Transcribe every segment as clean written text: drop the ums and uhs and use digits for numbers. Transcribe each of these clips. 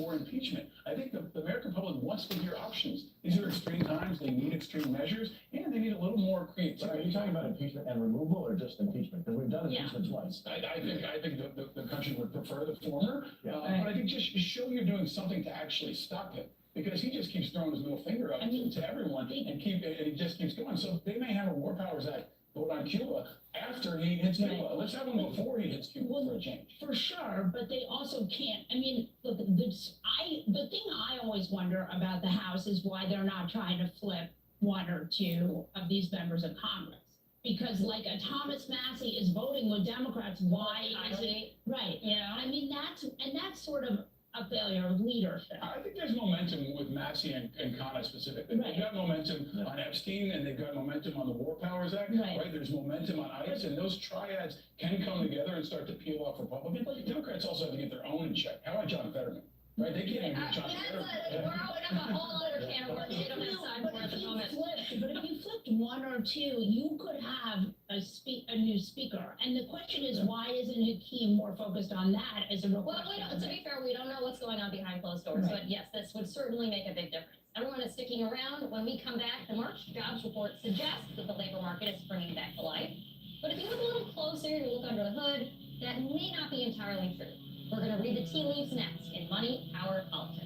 for impeachment. I think the American public wants to hear options. These are extreme times. They need extreme measures, and they need a little more But creativity. are you talking about impeachment and removal or just impeachment? Because we've done Yeah. impeachment twice. I think the country would prefer the former, Yeah. but I think just show you're doing something to actually stop it. Because he just keeps throwing his middle finger up to everyone and he just keeps going. So they may have a War Powers Act vote on Cuba after he hits Cuba. Right. Let's have one before he hits Cuba for a change. For sure, but they also can't. I mean, look, the thing I always wonder about the House is why they're not trying to flip one or two of these members of Congress. Because like a Thomas Massey is voting with Democrats, why is it right? Yeah. I mean that's sort of a failure of leadership. I think there's momentum with Massey and Khanna specifically. Right. They've got momentum on Epstein and they've got momentum on the War Powers Act. Right. There's momentum on ICE, and those triads can come together and start to peel off Republicans. Democrats also have to get their own in check. How about John Fetterman? Right? They can't even get John Fetterman. We're opening up a whole other can of worms we don't have time for at the moment. But if you flipped one or two, you could have a new speaker. And the question is, why isn't Hakeem more focused on that as a real Well, question? to be fair, we don't know what's going on behind closed doors, Right. but yes, this would certainly make a big difference. Everyone is sticking around. When we come back, the March jobs report suggests that the labor market is springing back to life. But if you look a little closer, you look under the hood, that may not be entirely true. We're going to read the tea leaves next in Money, Power, Politics.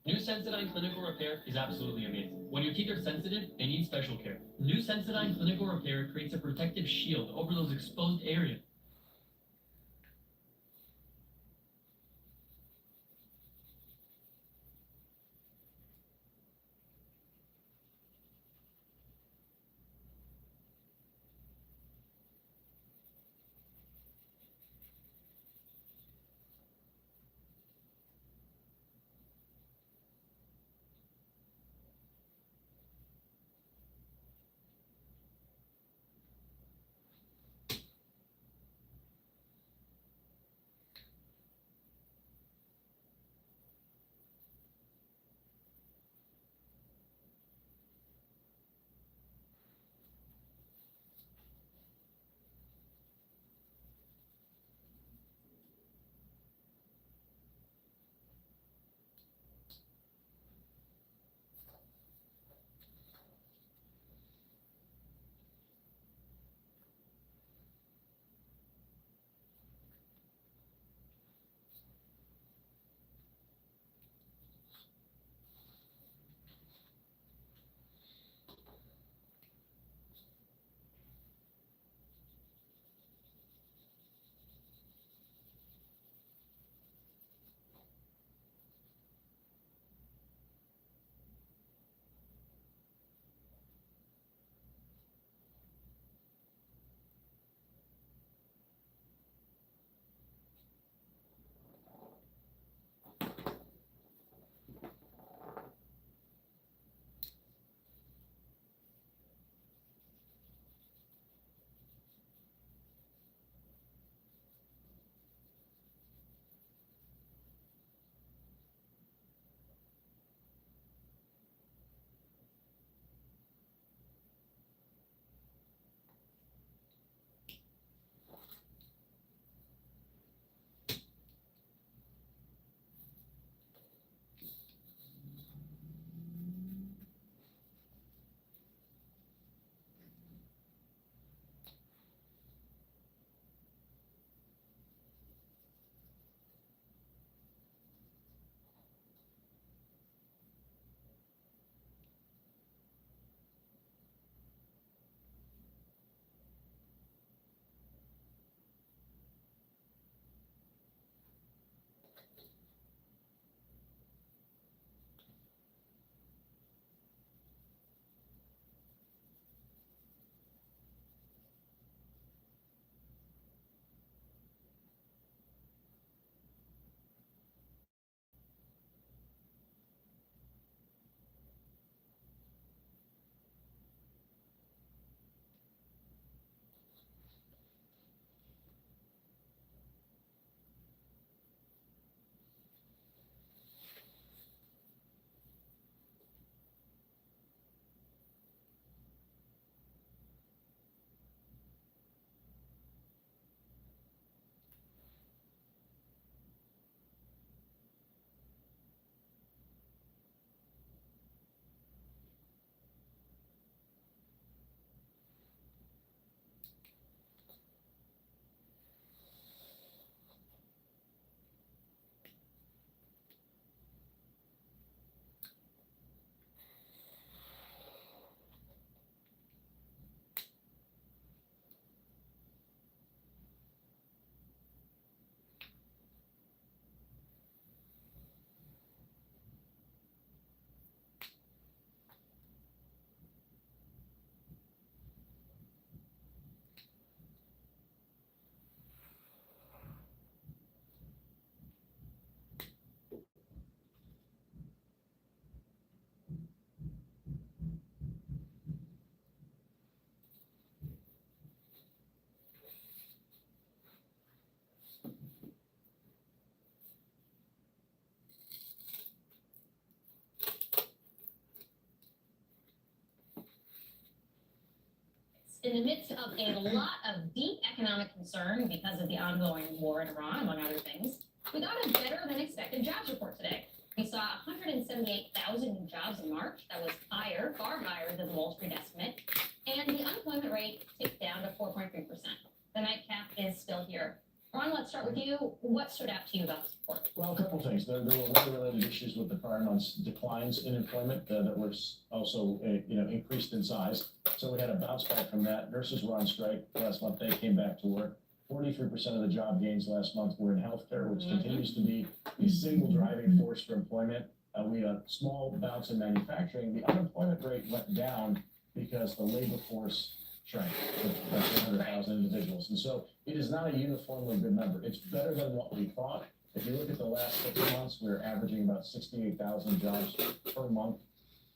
New Sensodyne Clinical Repair is absolutely amazing. When your teeth are sensitive, they need special care. New Sensodyne Clinical Repair creates a protective shield over those exposed areas. in the midst of a lot of deep economic concern because of the ongoing war in Iran, among other things, we got a better than expected jobs report today. We saw 178,000 new jobs in March. That was higher, far higher than the Wall Street estimate. And the unemployment rate ticked down to 4.3%. The nightcap is still here. Ron, let's start with you. What stood out to you about this report? Well, a couple of things. There were weather-related issues with the prior month's declines in employment that were also, increased in size. So we had a bounce back from that. Nurses were on strike last month. They came back to work. 43% of the job gains last month were in healthcare, which continues to be the single driving force for employment. We had a small bounce in manufacturing. The unemployment rate went down because the labor force shrank with 100,000 individuals. And so it is not a uniformly good number. It's better than what we thought. If you look at the last 6 months, we're averaging about 68,000 jobs per month.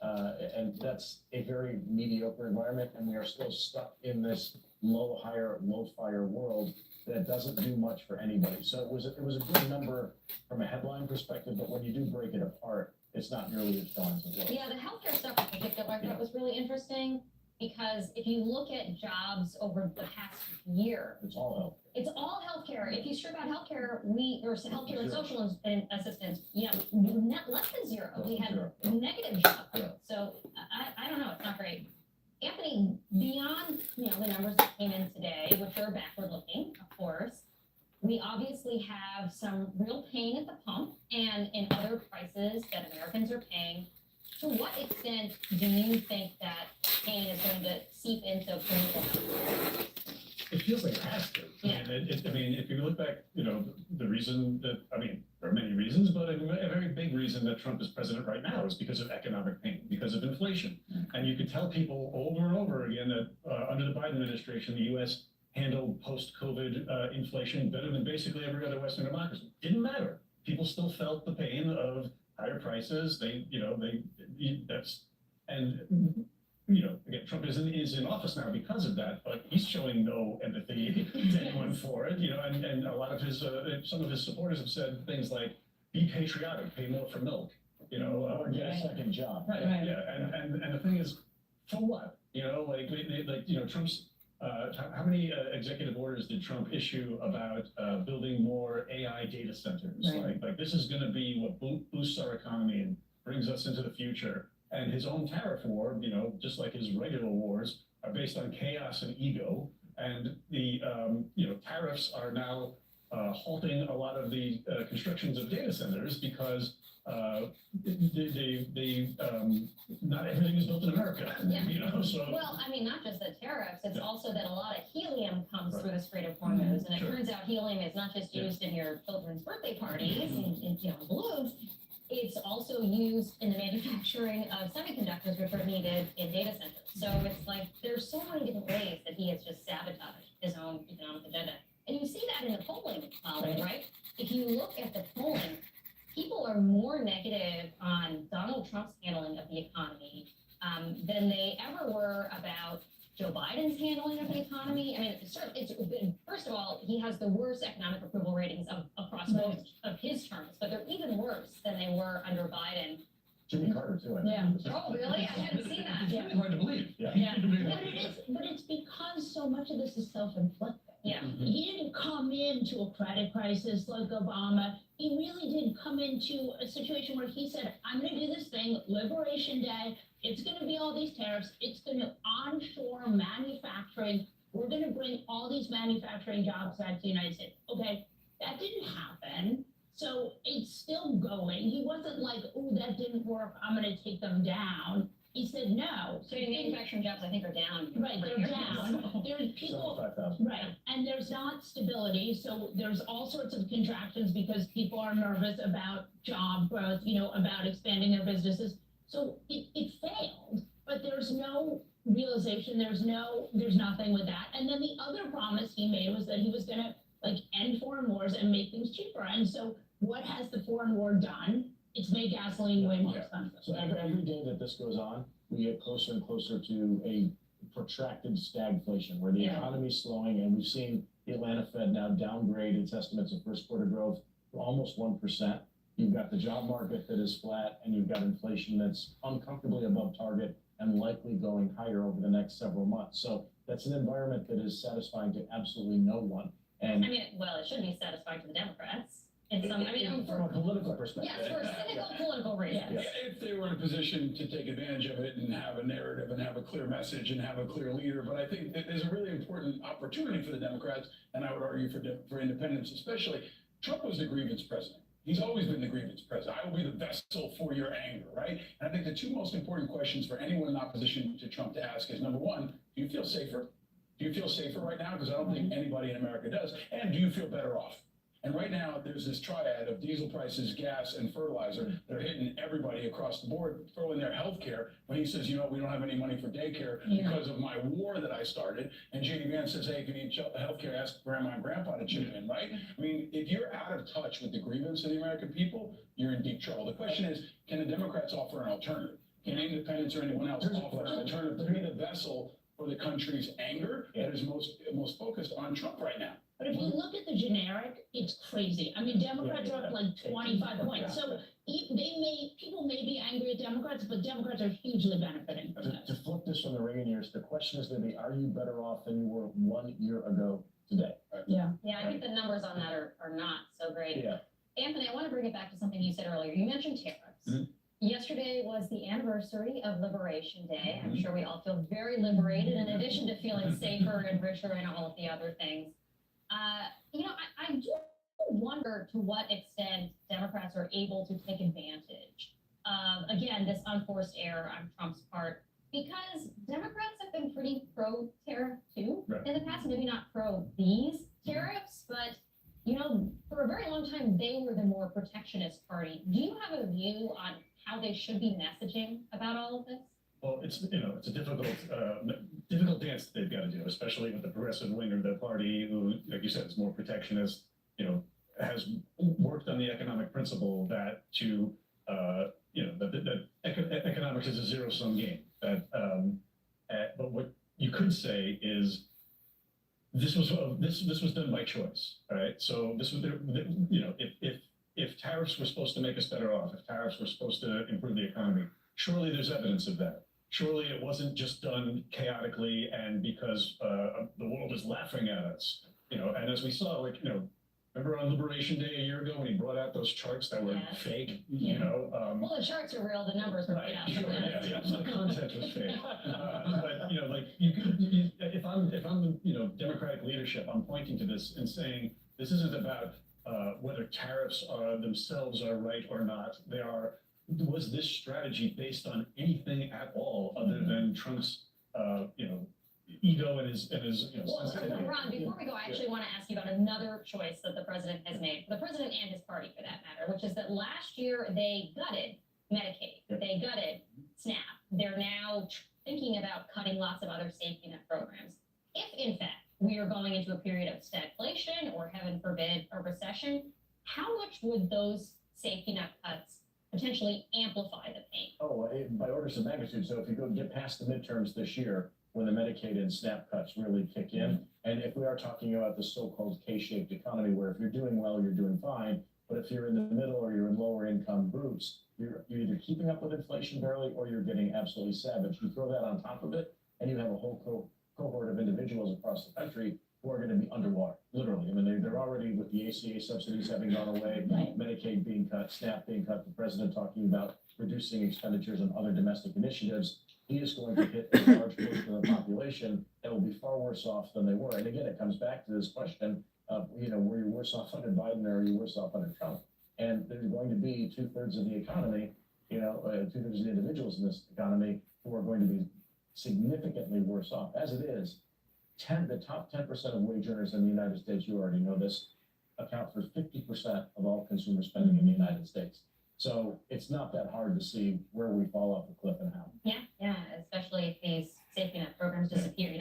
And that's a very mediocre environment. And we are still stuck in this low hire, low fire world that doesn't do much for anybody. So it was a good number from a headline perspective, but when you do break it apart, it's not nearly as strong as it was. Yeah, the healthcare stuff in particular I thought was really interesting because if you look at jobs over the past year, It's all health. it's all healthcare. If you strip out healthcare, healthcare and Zero. social assistance, net less than zero. We had Zero. negative job Yeah. growth. So I don't know, it's not great. Anthony, beyond the numbers that came in today, which are backward looking, of course, we obviously have some real pain at the pump and in other prices that Americans are paying. To what extent do you think that pain is going to seep into political health? It feels like it has to. Yeah. And if you look back, the reason that, there are many reasons, but a very big reason that Trump is president right now is because of economic pain, because of inflation. And you could tell people over and over again that under the Biden administration, the U.S. handled post-COVID inflation better than basically every other Western democracy. Didn't matter. People still felt the pain of higher prices. Again, Trump is in office now because of that, but he's showing no empathy to anyone for it, and a lot of some of his supporters have said things like, be patriotic, pay more for milk, Or get a second job. Right, yeah, and the thing is, for what? Trump's, how many executive orders did Trump issue about building more AI data centers? Right. Like this is gonna be what boosts our economy and brings us into the future. And his own tariff war, just like his regular wars, are based on chaos and ego. And the, tariffs are now halting a lot of the constructions of data centers because not everything is built in America. Yeah. So. Well, not just the tariffs, it's Yeah. also that a lot of helium comes Right. through the Strait of Hormuz. And it Sure. turns out helium is not just Yeah. used in your children's birthday parties and balloons. It's also used in the manufacturing of semiconductors, which are needed in data centers. So it's like there's so many different ways that he has just sabotaged his own economic agenda. And you see that in the polling, Molly, right? If you look at the polling, people are more negative on Donald Trump's handling of the economy than they ever were about Joe Biden's handling of the economy. First of all, he has the worst economic approval ratings across most of his terms, but they're even worse than they were under Biden. Jimmy Carter too. I think. Yeah. Oh, really? I hadn't seen that. It's really hard to believe. Yeah. But it's because so much of this is self-inflicted. Yeah. He didn't come into a credit crisis like Obama. He really did come into a situation where he said, I'm going to do this thing, Liberation Day. It's going to be all these tariffs. It's going to onshore manufacturing. We're going to bring all these manufacturing jobs back to the United States. Okay, that didn't happen. So it's still going. He wasn't like, oh, that didn't work. I'm going to take them down. He said no. So the manufacturing jobs, I think, are down. Right, they're down. There's people. 75,000. Right, and there's not stability, so there's all sorts of contractions because people are nervous about job growth, about expanding their businesses. So it failed, but there's no realization, there's nothing with that. And then the other promise he made was that he was gonna end foreign wars and make things cheaper. And so what has the foreign war done? It's made gasoline way more expensive. So every day that this goes on, we get closer and closer to a protracted stagflation where the economy is slowing, and we've seen the Atlanta Fed now downgrade its estimates of first quarter growth to almost 1%. You've got the job market that is flat, and you've got inflation that's uncomfortably above target and likely going higher over the next several months. So That's an environment that is satisfying to absolutely no one. And I mean, well, it should be satisfying to the Democrats in some, I mean, from a political perspective. yes, for cynical political reasons. Yeah. If they were in a position to take advantage of it and have a narrative and have a clear message and have a clear leader, but I think that there's a really important opportunity for the Democrats, and I would argue for independents especially. Trump was the grievance president. He's always been the grievance president. I will be the vessel for your anger, right? And I think the two most important questions for anyone in opposition to Trump to ask is, number one, do you feel safer? Do you feel safer right now? Because I don't think anybody in America does. And do you feel better off? And right now, there's this triad of diesel prices, gas, and fertilizer. They're hitting everybody across the board, throw in their health care. When he says, you know, we don't have any money for daycare because of my war that I started. And J.D. Vance says, hey, if you need health care, ask grandma and grandpa to chip in, right? I mean, if you're out of touch with the grievance of the American people, you're in deep trouble. The question is, can the Democrats offer an alternative? Can independents or anyone else offer an alternative to be the vessel for the country's anger that is most focused on Trump right now? But if you look at the generic, it's crazy. I mean, Democrats are up like 25 points. So people may be angry at Democrats, but Democrats are hugely benefiting from To this. flip this from the Reagan years, the question is going to be, are you better off than you were 1 year ago today? Yeah. Yeah, I think the numbers on that are not so great. Yeah. Anthony, I want to bring it back to something you said earlier. You mentioned tariffs. Mhm. Yesterday was the anniversary of Liberation Day. I'm sure we all feel very liberated, in addition to feeling safer and richer and all of the other things. You know, I do wonder to what extent Democrats are able to take advantage of, again, this unforced error on Trump's part, because Democrats have been pretty pro-tariff too in the past, maybe not pro these tariffs, but you know, for a very long time, they were the more protectionist party. Do you have a view on how they should be messaging about all of this? Well, it's a difficult dance that they've got to do, especially with the progressive wing of the party, who, like you said, is more protectionist. Has worked on the economic principle that economics is a zero-sum game. But what you could say is this was done by choice. All right, so this was if tariffs were supposed to make us better off, if tariffs were supposed to improve the economy, surely there's evidence of that. Surely it wasn't just done chaotically and because the world is laughing at us. And as we saw, remember on Liberation Day a year ago when he brought out those charts that were fake? Well, the charts are real, the numbers are Right, fake. sure, yeah. So the content was fake. But if I'm Democratic leadership, I'm pointing to this and saying this isn't about whether tariffs themselves are right or not. Was this strategy based on anything at all other than Trump's ego and his Well, sensitivity? Ron, before we go, I actually want to ask you about another choice that the president has made, the president and his party for that matter, which is that last year they gutted Medicaid, they gutted SNAP. They're now thinking about cutting lots of other safety net programs. If, in fact, we are going into a period of stagflation or, heaven forbid, a recession, how much would those safety net cuts potentially amplify the pain? Oh, by orders of magnitude. So if you get past the midterms this year, when the Medicaid and SNAP cuts really kick in, and if we are talking about the so-called K-shaped economy, where if you're doing well, you're doing fine, but if you're in the middle or you're in lower income groups, you're either keeping up with inflation barely or you're getting absolutely savage. You throw that on top of it, and you have a whole cohort of individuals across the country who are going to be underwater, literally. I mean, they're already, with the ACA subsidies having gone away, Medicaid being cut, SNAP being cut, the president talking about reducing expenditures on other domestic initiatives. He is going to hit a large portion of the population that will be far worse off than they were. And again, it comes back to this question of, were you worse off under Biden or are you worse off under Trump? And there's going to be 2/3 of the economy, 2/3 of the individuals in this economy who are going to be significantly worse off. As it is, the top 10% of wage earners in the United States, you already know this, account for 50% of all consumer spending in the United States. So it's not that hard to see where we fall off the cliff and how. Yeah, especially if these safety net programs disappear.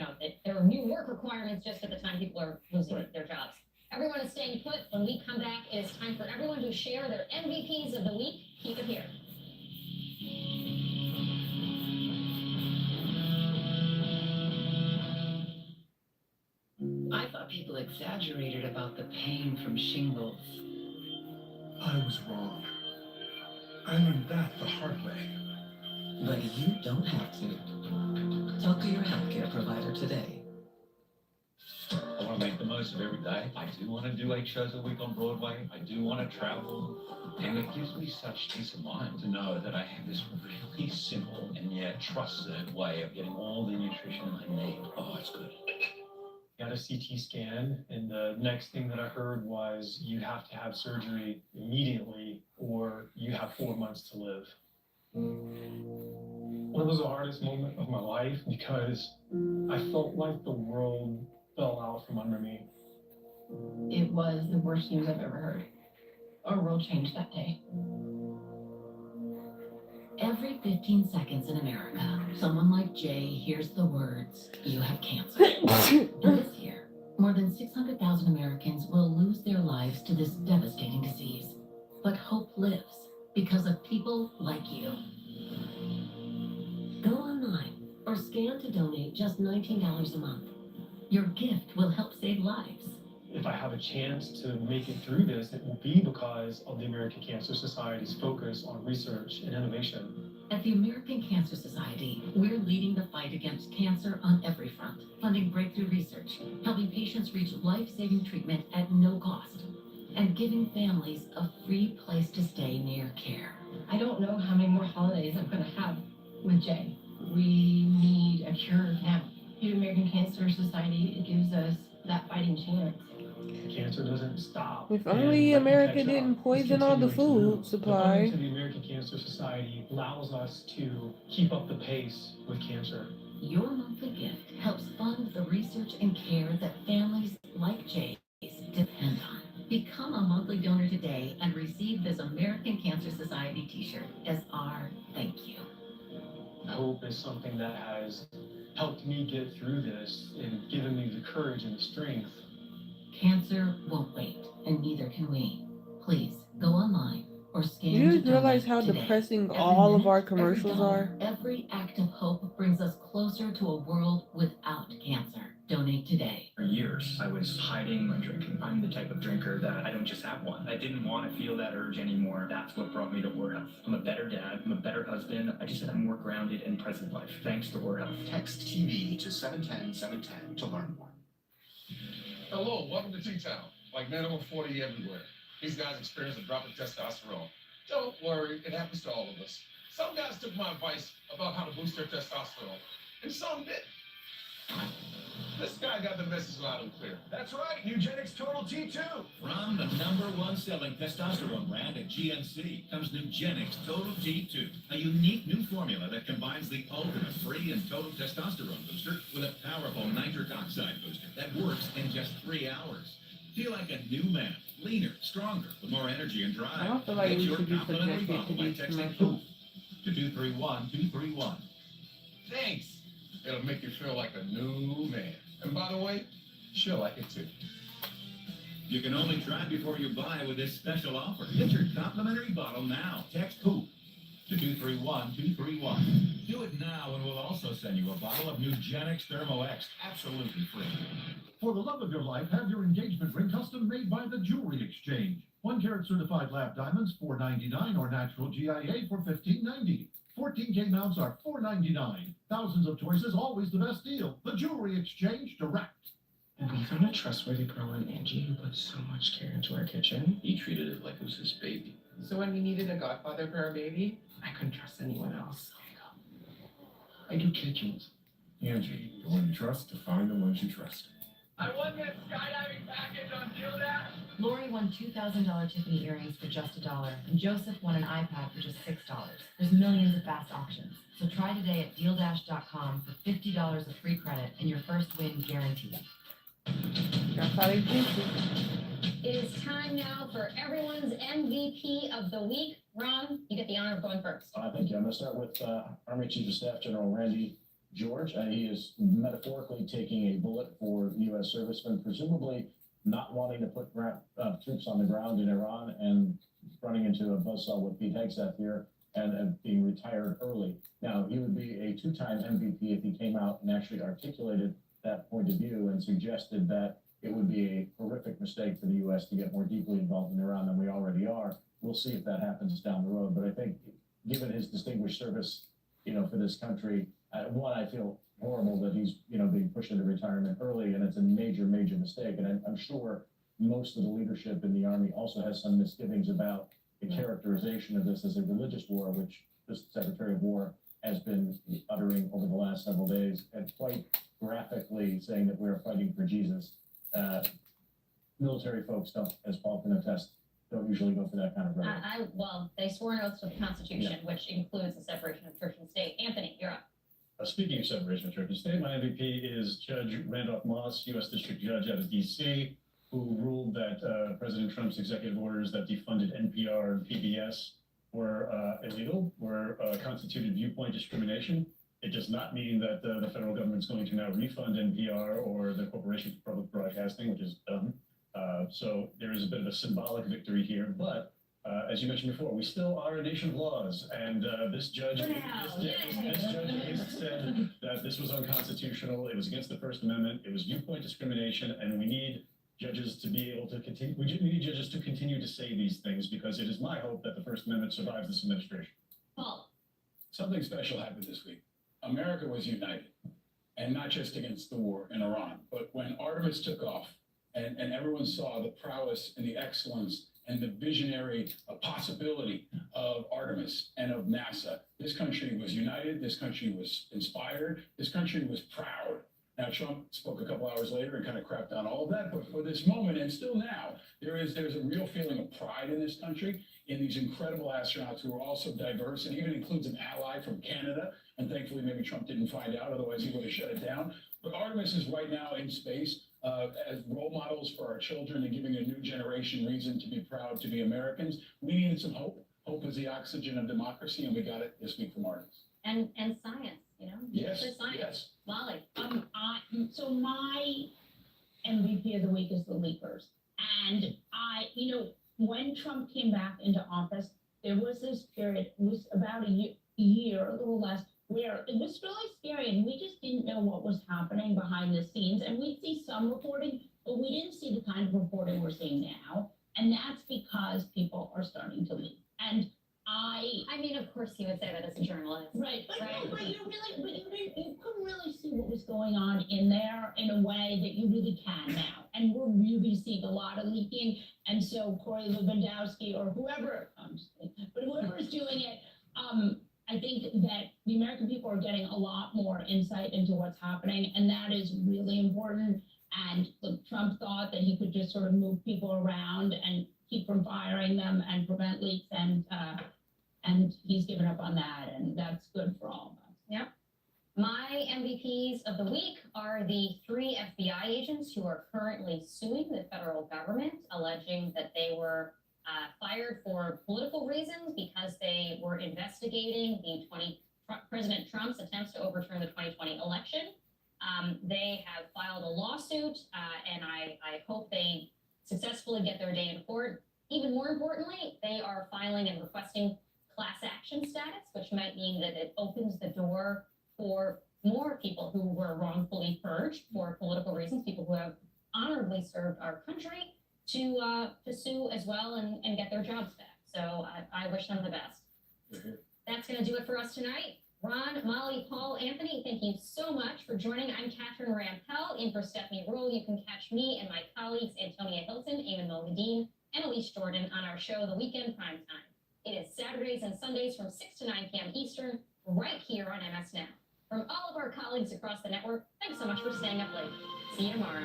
There are new work requirements just at the time people are losing their jobs. Everyone is staying put. When we come back, it is time for everyone to share their MVPs of the week. Keep it here. I thought people exaggerated about the pain from shingles. I was wrong. I learned that the hard way. But you don't have to. Talk to your healthcare provider today. most of every day. I do want to do 8 shows a week on Broadway. I do want to travel. And it gives me such peace of mind to know that I have this really simple and yet trusted way of getting all the nutrition I need. Oh, it's good. Got a CT scan, and the next thing that I heard was you have to have surgery immediately or you have 4 months to live. It was the hardest moment of my life because I felt like the world fell out from under me. It was the worst news I've ever heard. Our world changed that day. Every 15 seconds in America, someone like Jay hears the words, "You have cancer." And this year, more than 600,000 Americans will lose their lives to this devastating disease. But hope lives because of people like you. Go online or scan to donate just $19 a month. Your gift will help save lives. If I have a chance to make it through this, it will be because of the American Cancer Society's focus on research and innovation. At the American Cancer Society, we're leading the fight against cancer on every front, funding breakthrough research, helping patients reach life-saving treatment at no cost, and giving families a free place to stay near care. I don't know how many more holidays I'm going to have with Jay. We need a cure now. Through American Cancer Society, it gives us that fighting chance. Cancer doesn't stop. If and only let you America catch up. didn't It's poison all the continuing to food move. supply. The funding to the American Cancer Society allows us to keep up the pace with cancer. Your monthly gift helps fund the research and care that families like Jay's depend on. Become a monthly donor today and receive this American Cancer Society t-shirt as our thank you. Hope is something that has helped me get through this and given me the courage and the strength. Cancer won't wait, and neither can we. Please go online or scan You to just realize donate how today. depressing Every all of minute, our every commercials dollar, are? Every act of hope brings us closer to a world without cancer. Donate today. For years, I was hiding my drinking. I'm the type of drinker that I don't just have one. I didn't want to feel that urge anymore. That's what brought me to War Health. I'm a better dad. I'm a better husband. I just am more grounded in present life, thanks to War Health. Text TV to 710-710 to learn more. Hello, welcome to T-Town. Like men over 40 everywhere. These guys experience a drop in testosterone. Don't worry, it happens to all of us. Some guys took my advice about how to boost their testosterone, and some didn't. This guy got the message loud and clear. That's right, Nugenix Total T2. From the #1 selling testosterone brand at GNC comes Nugenix Total T2, a unique new formula that combines the ultimate free and total testosterone booster with a powerful nitric oxide booster that works in just 3 hours. Feel like a new man, leaner, stronger, with more energy and drive. I don't feel like Get we your should be complimentary subjected to bottle by these texting commercials. POOF to 231-231. Thanks. It'll make you feel like a new man. And by the way, she'll like it too. You can only try before you buy with this special offer. Get your complimentary bottle now. Text POOF to 231-231. Do it now and we'll also send you a bottle of Nugenix Thermo X, absolutely free. For the love of your life, have your engagement ring custom made by the Jewelry Exchange. 1-carat certified lab diamonds, $4.99, or natural GIA for $15.90. 14K mounts are $4.99. Thousands of choices, always the best deal. The Jewelry Exchange Direct. And we found a trustworthy girl in Angie who put so much care into our kitchen. He treated it like it was his baby. So when we needed a godfather for our baby, I couldn't trust anyone else. I do kitchens. Angie, the one you trust to find the ones you trust. I won this skydiving package on Deal Dash. Lori won $2,000 Tiffany earrings for just $1, and Joseph won an iPad for just $6. There's millions of fast auctions. So try today at DealDash.com for $50 of free credit and your first win guaranteed. That's how they do it. It is time now for everyone's MVP of the week. Ron, you get the honor of going first. Thank you. I'm going to start with Army Chief of Staff General Randy George. He is metaphorically taking a bullet for U.S. servicemen, presumably not wanting to put troops on the ground in Iran and running into a buzzsaw with Pete Hegseth here and being retired early. Now, he would be a 2-time MVP if he came out and actually articulated that point of view and suggested that it would be a horrific mistake for the U.S. to get more deeply involved in Iran than we already are. We'll see if that happens down the road. But I think given his distinguished service, for this country, one, I feel horrible that he's, being pushed into retirement early, and it's a major, major mistake. And I'm sure most of the leadership in the Army also has some misgivings about the characterization of this as a religious war, which the Secretary of War has been uttering over the last several days, and quite graphically saying that we're fighting for Jesus. Military folks don't, as Paul can attest, don't usually go for that kind of rhetoric. Well, they swore an oath to the Constitution, which includes the separation of church and state. Anthony, you're up. Speaking of separation of church and state, my MVP is Judge Randolph Moss, U.S. District Judge out of D.C., who ruled that President Trump's executive orders that defunded NPR and PBS were illegal, were constituted viewpoint discrimination. It does not mean that the federal government's going to now refund NPR or the Corporation for Public Broadcasting, which is dumb. So there is a bit of a symbolic victory here, but as you mentioned before, we still are a nation of laws, and this judge said that this was unconstitutional. It was against the First Amendment. It was viewpoint discrimination, and we need judges to be able to continue. We need judges to continue to say these things, because it is my hope that the First Amendment survives this administration. Paul. Something special happened this week. America was united, and not just against the war in Iran, but when Artemis took off, and everyone saw the prowess and the excellence and the visionary possibility of Artemis and of NASA. This country was united, this country was inspired, this country was proud. Now, Trump spoke a couple hours later and kind of crapped on all of that, but for this moment, and still now, there's a real feeling of pride in this country, in these incredible astronauts who are also diverse, and even includes an ally from Canada, and thankfully maybe Trump didn't find out, otherwise he would have shut it down. But Artemis is right now in space as role models for our children and giving a new generation reason to be proud to be Americans. We needed some hope. Hope is the oxygen of democracy, and we got it this week from Artemis. And science, Yes, science. yes. Molly. So my MVP of the week is the leakers. And when Trump came back into office, there was this period, it was about a year, a little less, where it was really scary, and we just didn't know what was happening behind the scenes. And we'd see some reporting, but we didn't see the kind of reporting we're seeing now. And that's because people are starting to leak. And I mean, of course you would say that as a journalist. Right, but you couldn't really see what was going on in there in a way that you really can now. And we're really seeing a lot of leaking. And so Corey Lewandowski or whoever, I'm just kidding, but whoever is doing it, I think that the American people are getting a lot more insight into what's happening, and that is really important. And Trump thought that he could just sort of move people around and keep from firing them and prevent leaks, and he's given up on that, and that's good for all of us. Yep. My MVPs of the week are the 3 FBI agents who are currently suing the federal government, alleging that they were fired for political reasons because they were investigating President Trump's attempts to overturn the 2020 election. They have filed a lawsuit, and I hope they successfully get their day in court. Even more importantly, they are filing and requesting class action status, which might mean that it opens the door for more people who were wrongfully purged for political reasons, people who have honorably served our country, to sue as well and get their jobs back. So I wish them the best. That's going to do it for us tonight. Ron, Molly, Paul, Anthony, thank you so much for joining. I'm Catherine Rampell, in for Stephanie Rule. You can catch me and my colleagues, Antonia Hilton, Eamon Mulgadeen, and Elise Jordan, on our show, The Weekend Prime Time. It is Saturdays and Sundays from 6 to 9 p.m. Eastern, right here on MS Now. From all of our colleagues across the network, thanks so much for staying up late. See you tomorrow.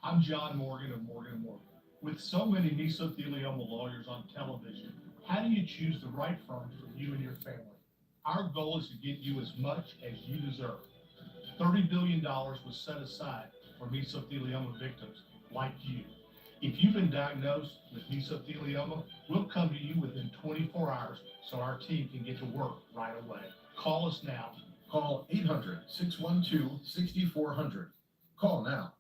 I'm John Morgan of Morgan & Morgan. With so many mesothelioma lawyers on television, how do you choose the right firm for you and your family? Our goal is to get you as much as you deserve. $30 billion was set aside for mesothelioma victims like you. If you've been diagnosed with mesothelioma, we'll come to you within 24 hours so our team can get to work right away. Call us now. Call 800-612-6400. Call now.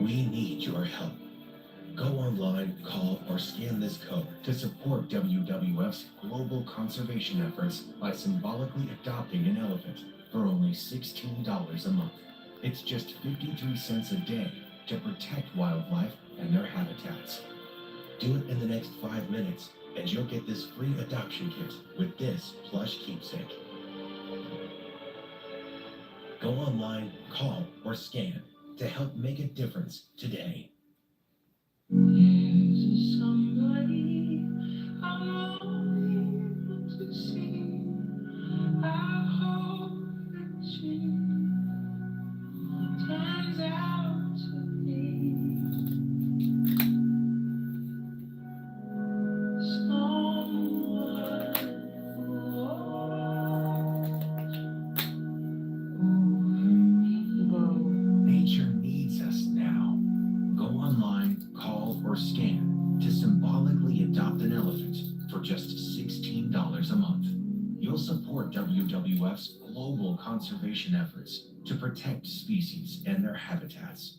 We need your help. Go online, call, or scan this code to support WWF's global conservation efforts by symbolically adopting an elephant for only $16 a month. It's just 53 cents a day to protect wildlife and their habitats. Do it in the next 5 minutes, and you'll get this free adoption kit with this plush keepsake. Go online, call, or scan to help make a difference today. Somebody I'm longing to see. I hope that she turns out to be someone Nature needs us now. Go online, call, or scan to symbolically adopt an elephant for just $16 a month. You'll support WWF's global conservation efforts to protect species and their habitats.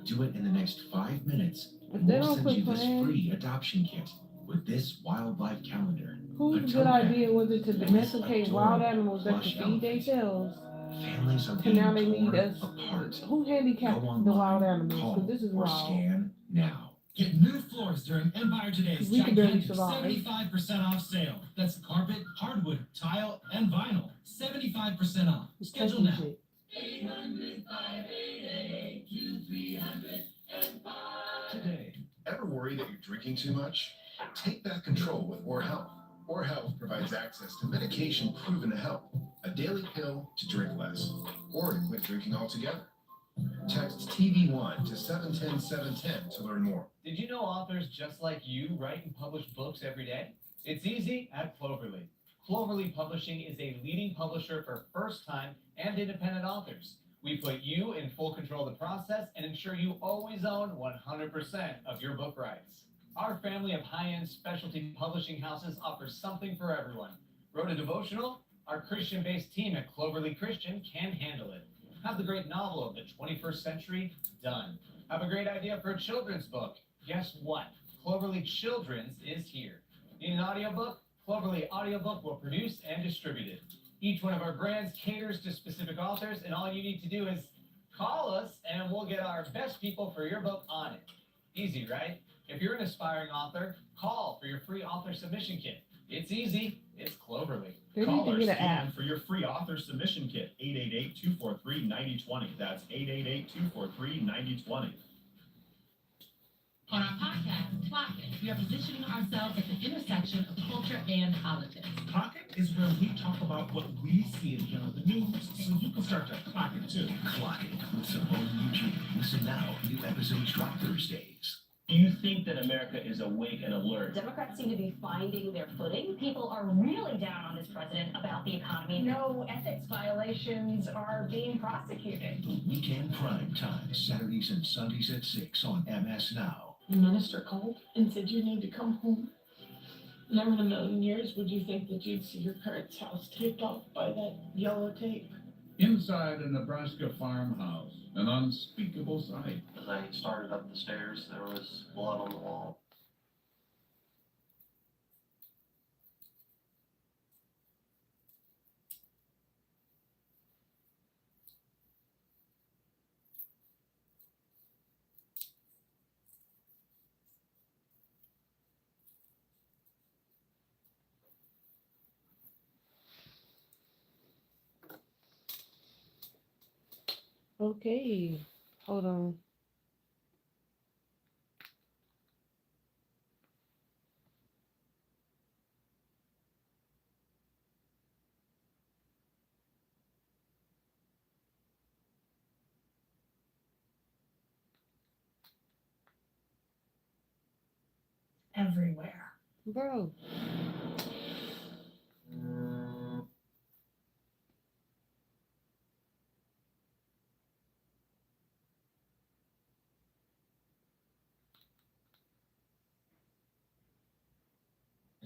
Do it in the next 5 minutes, and They we'll don't send put you this plans. free adoption kit with this wildlife calendar. Whose good idea was it to domesticate wild animals that can feed themselves? Families are And being now they need torn us. apart. Who handicapped Go the wild online, animals? call, Because this is or wild. scan now. Get new floors during Empire Today's We can barely gigantic survive. 75% off sale. That's carpet, hardwood, tile, and vinyl. 75% off. Schedule now. Today, ever worry that you're drinking too much? Take back control with Or Health. Or Health provides access to medication proven to help. A daily pill to drink less, or to quit drinking altogether. Text TV1 to 710-710 to learn more. Did you know authors just like you write and publish books every day? It's easy at Cloverleaf. Cloverleaf Publishing is a leading publisher for first-time and independent authors. We put you in full control of the process and ensure you always own 100% of your book rights. Our family of high-end specialty publishing houses offers something for everyone. Wrote a devotional? Our Christian-based team at Cloverleaf Christian can handle it. Have the great novel of the 21st century? Done. Have a great idea for a children's book? Guess what? Cloverleaf Children's is here. Need an audiobook? Cloverleaf Audiobook will produce and distribute it. Each one of our brands caters to specific authors, and all you need to do is call us, and we'll get our best people for your book on it. Easy, right? If you're an aspiring author, call for your free author submission kit. It's easy. It's Cloverleaf. They need Call to or get an scan app. for your free author submission kit, 888-243-9020. That's 888-243-9020. On our podcast, Pocket, we are positioning ourselves at the intersection of culture and politics. Pocket is where we talk about what we see in the news, so you can start to clock it too. Clock it with Simone Eugene. Listen now. New episodes drop Thursdays. Do you think that America is awake and alert? Democrats seem to be finding their footing. People are really down on this president about the economy. No ethics violations are being prosecuted. Weekend prime time, Saturdays and Sundays at 6 on MS Now. The minister called and said you need to come home. Never in a million years would you think that you'd see your parents' house taped off by that yellow tape. Inside a Nebraska farmhouse, an unspeakable sight. As I started up the stairs, there was blood on the wall. Okay, hold on. Everywhere. Bro.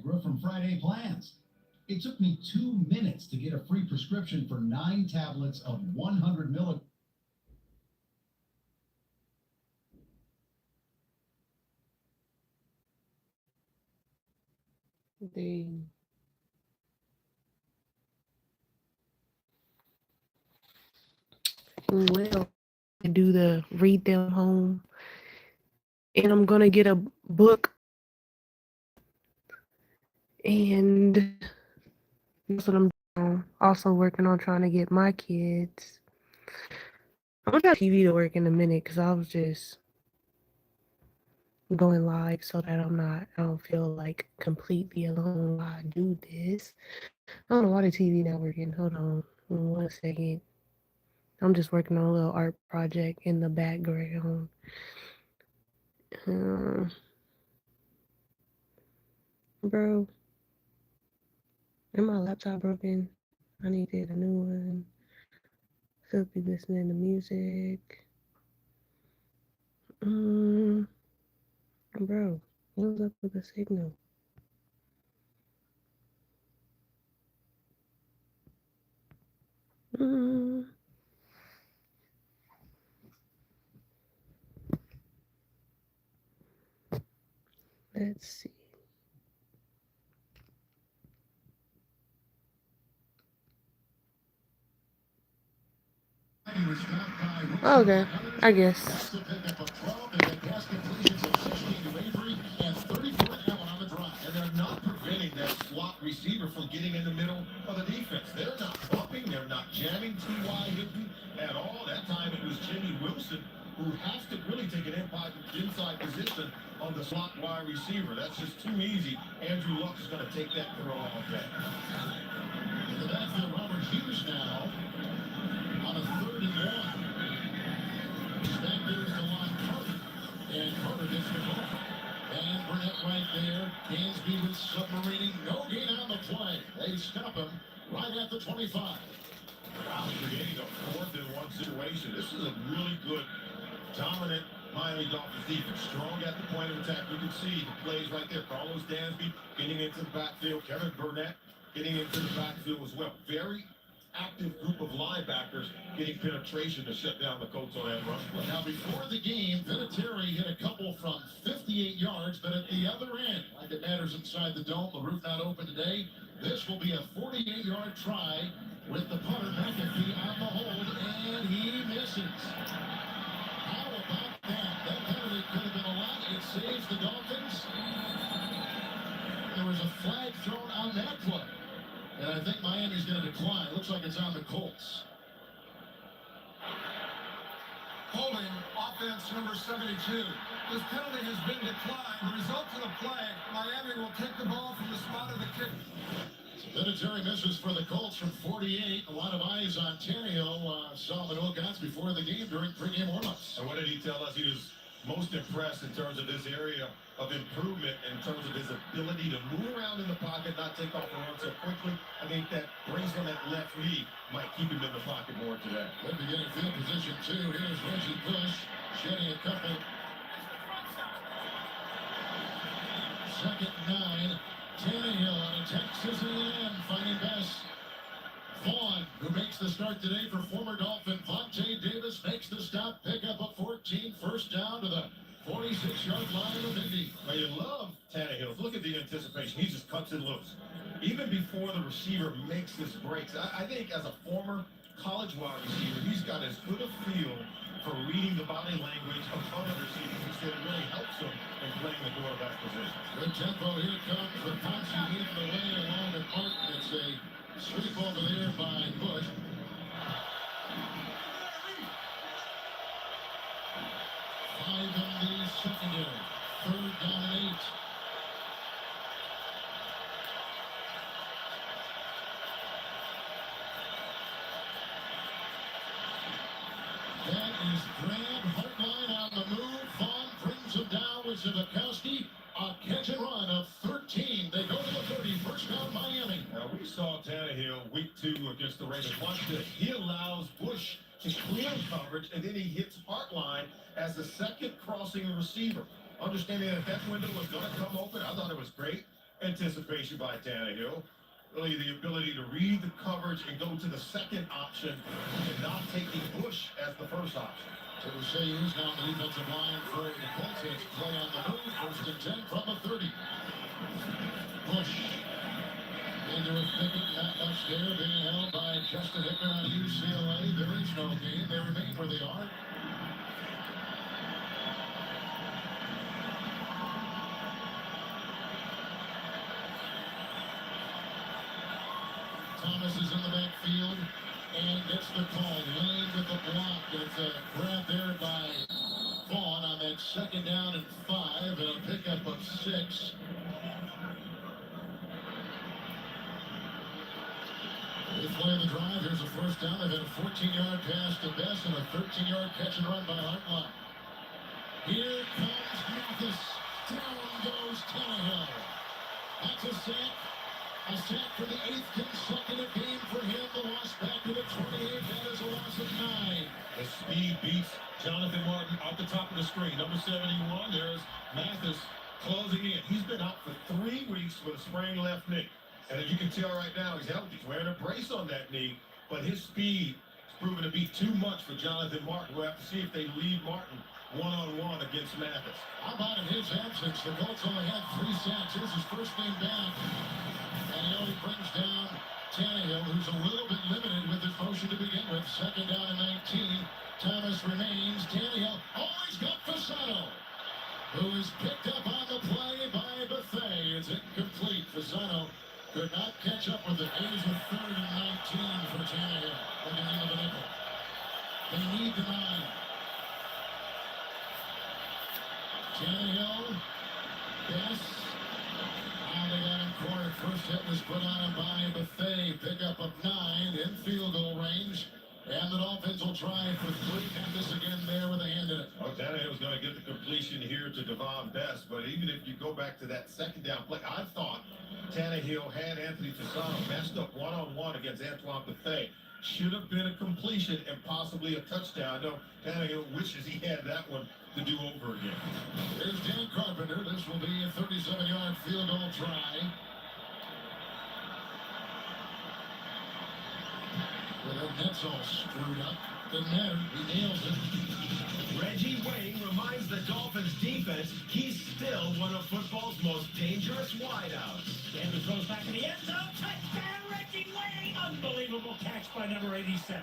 We're from Friday Plans. It took me 2 minutes to get a free prescription for 9 tablets of 100 milligrams. They will do the read them home, and I'm gonna get a book, and that's what I'm doing. Also working on trying to get my kids. I'm gonna try TV to work in a minute because I was just going live so that I don't feel like completely alone while I do this. I don't know why the TV not working. Hold on 1 second. I'm just working on a little art project in the background. Um, bro, and my laptop broken. I need to get a new one. Still be listening to music. Bro, what's up with the signal? Let's see. Okay, I guess. And they're not preventing that slot receiver from getting in the middle of the defense. They're not bumping, they're not jamming T.Y. Hilton at all. That time it was Jimmy Wilson who has to really take an inside position on the slot wide receiver. That's just too easy. Andrew Luck is going to take that throw all day. In the backfield, Robert Hughes now on a 3rd and 1. Back there is the line Carter. And Carter gets the ball. And Burnett right there. Gansby with submarining. No gain on the play. They stop him right at the 25. Wow, creating a 4th and 1 situation. This is a really good, dominant Miami Dolphins defense. Strong at the point of attack. You can see the plays right there. Carlos Dansby getting into the backfield. Kevin Burnett getting into the backfield as well. Very active group of linebackers getting penetration to shut down the Colts on that run play. Now, before the game, Vinatieri hit a couple from 58 yards, but at the other end, like it matters inside the dome, the roof not open today, this will be a 48-yard try with the punter McAfee on the hold, and he misses. How about that? That penalty could have been a lot. It saves the Dolphins. There was a flag thrown on that play. And I think Miami's going to decline. Looks like it's on the Colts. Holding offense number 72. This penalty has been declined. The result of the play, Miami will take the ball from the spot of the kick. Vinatieri misses for the Colts from 48. A lot of eyes on Tannehill. Solomon Wilcox before the game during pregame warmups. And what did he tell us? He was most impressed in terms of his area of improvement, in terms of his ability to move around in the pocket, not take off and run so quickly. I think that brings him that left knee, might keep him in the pocket more today. Good beginning field position, too. Here's Reggie Bush shedding a couple. 2nd and 9. Tannehill on a Texas A&M finding best. Vaughn, who makes the start today for former Dolphin Vontae Davis, makes the stop, pick up a 14, 1st down to the 46-yard line of Indy. Well, you love Tannehill. Look at the anticipation. He just cuts it loose. Even before the receiver makes his breaks. I think as a former college wide receiver, he's got as good a feel for reading the body language of other receivers that it really helps him in playing the quarterback position. Good tempo. Here comes the Ponce leading the way along with Martin. It's a sweep over there by Bush. 5 in the secondary. 3rd down and 8. That is Graham. Hartline on the move. Vaughn brings him down with Zivakowski. A catch and run of 13. They go to the 30. 1st down Miami. Now we saw Tannehill week 2 against the Raiders. Watch this. He allows Bush to clear coverage, and then he hits Hartline as the second crossing receiver. Understanding that window was going to come open, I thought it was great anticipation by Tannehill. Really the ability to read the coverage and go to the second option and not taking Bush as the first option. So we say who's now the defensive line for the Colts. It's play on the move. 1st and 10 from the 30. push into a thicket not much there, being held by Justin Hickman on UCLA. There is no game. They remain where they are. Thomas is in the backfield and gets the call. Lane with the block. It's a grab there by Vaughn on that second down and 5 and a pickup of 6. They play the drive. Here's a first down. They've had a 14-yard pass to Best and a 13-yard catch and run by Hartline. Here comes Mathis. Down goes Tannehill. That's a sack. A sack for the 8th consecutive game for him. The loss back to the 28. That is a loss of 9. The speed beats Jonathan Martin off the top of the screen. Number 71, there's Mathis closing in. He's been out for 3 weeks with a sprained left knee. And as you can tell right now, he's healthy. He's wearing a brace on that knee, but his speed is proven to be too much for Jonathan Martin. We'll have to see if they leave Martin one-on-one against Mathis. How about in his absence? The Colts only had 3 sacks. Here's his first game back. And he only brings down Tannehill, who's a little bit limited with his motion to begin with. Second down and 19. Thomas remains. Tannehill always got Fasano, who is picked up on the play by Buffet. It's incomplete. Fasano could not catch up with it. It is a 3rd and 19 for Tannehill at the end of the nickel. They need the 9. Tannehill. Yes. Now they got him cornered. First hit was put on him by Buffet. Pickup of 9 in field goal range. And the Dolphins will try for 3. Mathis again there with a hand in it. Oh, Tannehill's going to get the completion here to Devon Best. But even if you go back to that second down play, I thought Tannehill had Anthony Fasano messed up one-on-one against Antoine Buffet. Should have been a completion and possibly a touchdown. I know Tannehill wishes he had that one to do over again. Here's Dan Carpenter. This will be a 37-yard field goal try. Well, the net's all screwed up. Doesn't matter. He nails it. Reggie Wayne reminds the Dolphins defense he's still one of football's most dangerous wideouts. Sanders goes back in the end zone. Touchdown, Reggie Wayne. Unbelievable catch by number 87.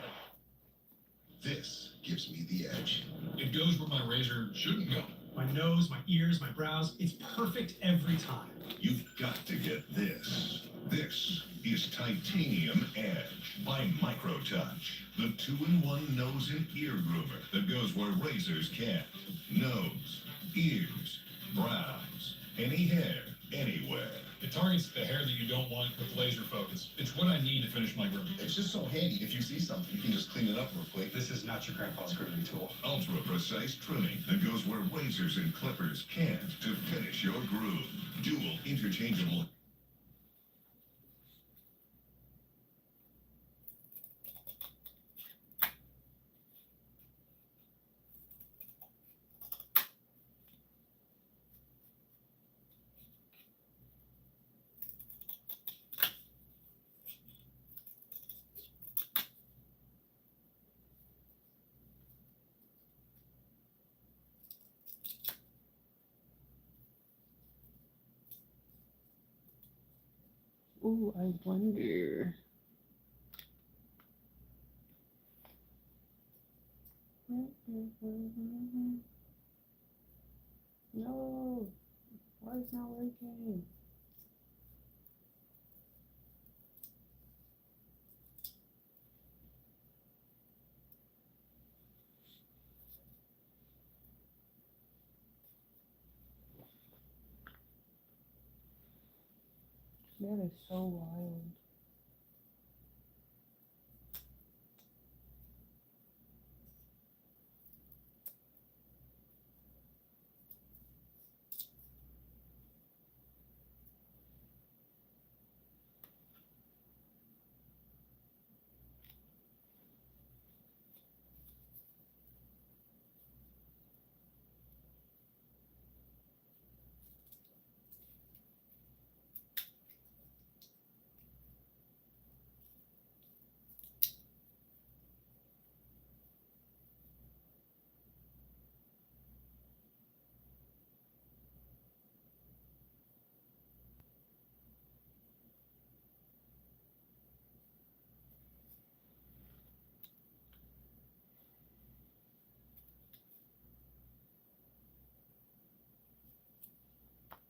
This gives me the edge. It goes where my razor shouldn't go. My nose, my ears, my brows. It's perfect every time. You've got to get this. This is Titanium Edge by Microtouch. The 2-in-1 nose and ear groomer that goes where razors can't. Nose, ears, brows, any hair, anywhere. It targets the hair that you don't want with laser focus. It's what I need to finish my grooming. It's just so handy. If you see something, you can just clean it up real quick. This is not your grandpa's grooming tool. Ultra precise trimming that goes where razors and clippers can't to finish your groove. Dual interchangeable. Ooh, I wonder. No, why is it not working? That is so wild.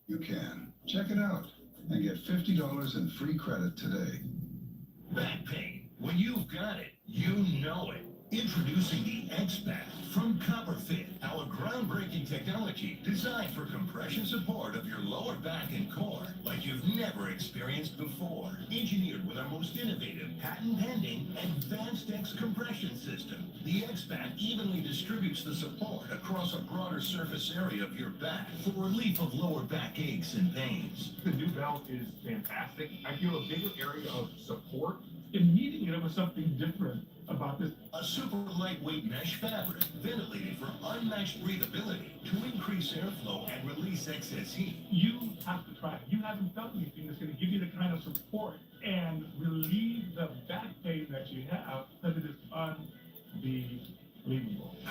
You can. Check it out and get $50 in free credit today. Back pain. When you've got it, you know it. Introducing the X-Back from Copperfit, our groundbreaking technology designed for compression support of your lower back and core like you've never experienced before. Engineered with our most innovative, patent-pending, advanced X compression system, the X-Back evenly distributes the support across a broader surface area of your back for relief of lower back aches and pains. The new belt is fantastic. I feel a bigger area of support. Immediately, there was something different about this. A super lightweight mesh fabric, ventilated for unmatched breathability to increase airflow and release excess heat. You have to try it. You haven't felt anything that's going to give you the kind of support and relieve the back pain that you have. That it is unbelievable.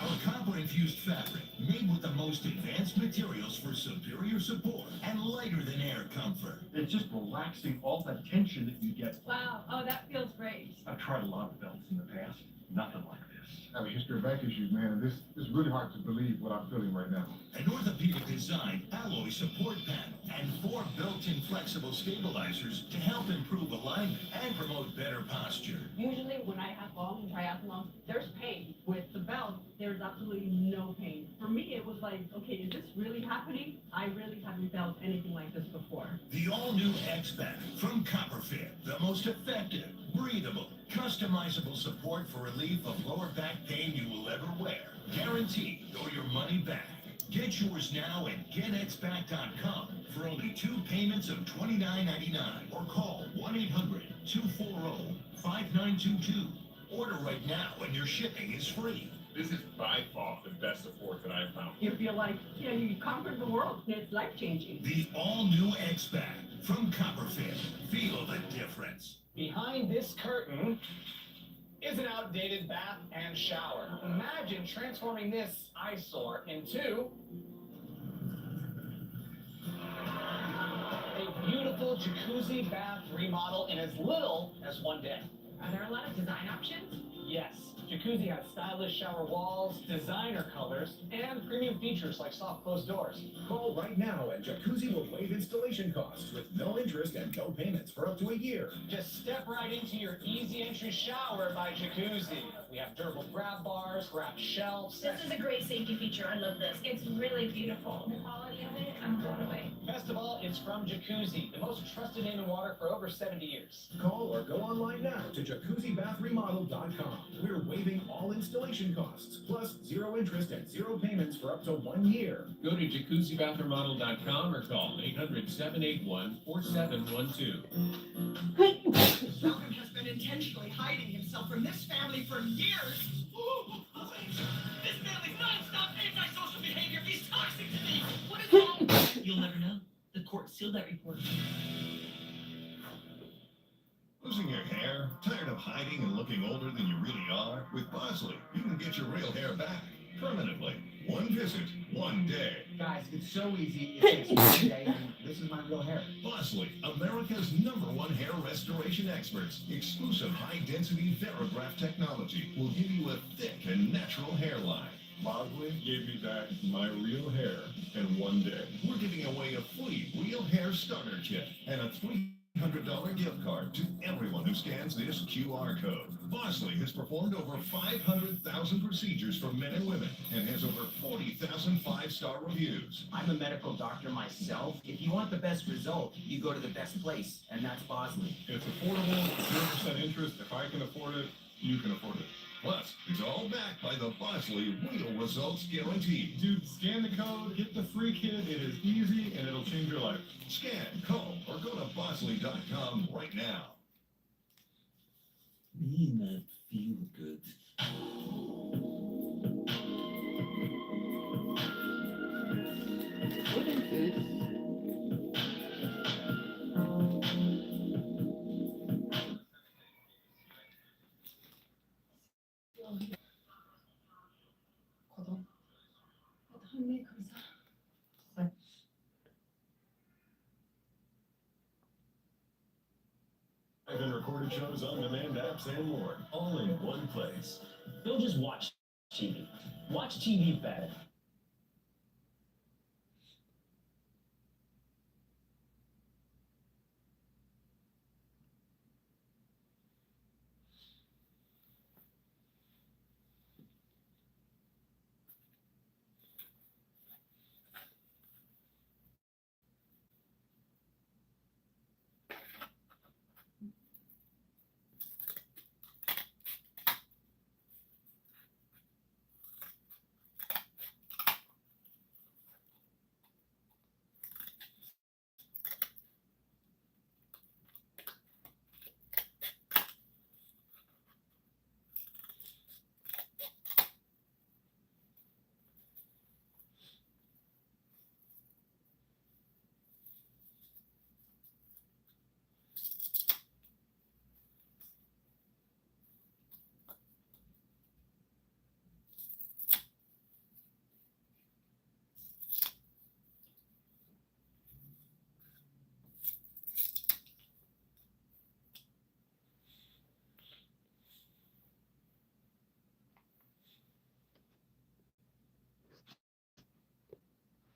Our copper-infused fabric, made with the most advanced materials for superior support and lighter than air comfort. It's just relaxing all that tension that you get. Wow. Oh, that feels great. I've tried a lot of belts in the past. Nothing like this. I have a history of back issues, man, and this is really hard to believe what I'm feeling right now. An orthopedic-designed alloy support panel and 4 built-in flexible stabilizers to help improve alignment and promote better posture. Usually when I have falls and triathlons, there's pain. With the belt, there's absolutely no pain. For me, it was like, okay, is this really happening? I really haven't felt anything like this before. The all-new X-Back from Copperfit, the most effective, breathable, customizable support for relief of lower back pain you will ever wear. Guaranteed or your money back. Get yours now at getxback.com for only 2 payments of $29.99 or call 1-800-240-5922. Order right now and your shipping is free. This is by far the best support that I've found. You feel like, you conquered the world. It's life-changing. The all-new X-Back from Copperfit. Feel the difference. Behind this curtain is an outdated bath and shower. Imagine transforming this eyesore into a beautiful jacuzzi bath remodel in as little as 1 day. Are there a lot of design options? Yes, jacuzzi has stylish shower walls, designer colors, and premium features like soft closed doors. Call right now and Jacuzzi will waive installation costs with no interest and no payments for up to a year. Just step right into your easy entry shower by Jacuzzi. We have durable grab bars, grab shelves. This is a great safety feature. I love this. It's really beautiful. The quality of it, I'm blown away. Best of all, it's from Jacuzzi, the most trusted name in water for over 70 years. Call or go online now to jacuzzibathremodel.com. We're waiving all installation costs, plus 0 interest and 0 payments for up to 1 year. Go to jacuzzibathremodel.com or call 800-781-4712. Malcolm has been intentionally hiding himself from this family for years. This family's non-stop antisocial behavior. He's toxic to me. What is wrong? You'll never know. The court sealed that report. Losing your hair? Tired of hiding and looking older than you really are? With Bosley, you can get your real hair back permanently. 1 visit, 1 day. Guys, it's so easy. It takes 1 day, and this is my real hair. Bosley, America's #1 hair restoration experts. Exclusive high-density Theragraph technology will give you a thick and natural hairline. Bosley gave me back my real hair in 1 day. We're giving away a free real hair starter kit and a $300 gift card to everyone who scans this QR code. Bosley has performed over 500,000 procedures for men and women and has over 40,000 5-star reviews. I'm a medical doctor myself. If you want the best result, you go to the best place, and that's Bosley. It's affordable, 0% interest. If I can afford it, you can afford it. Plus, it's all backed by the Bosley Real Results Guarantee. Dude, scan the code, get the free kit. It is easy, and it'll change your life. Scan, call, or go to Bosley.com right now. Me not feel good. Feeling good. Live and recorded shows, on-demand apps, and more, all in one place. Don't just watch TV. Watch TV better.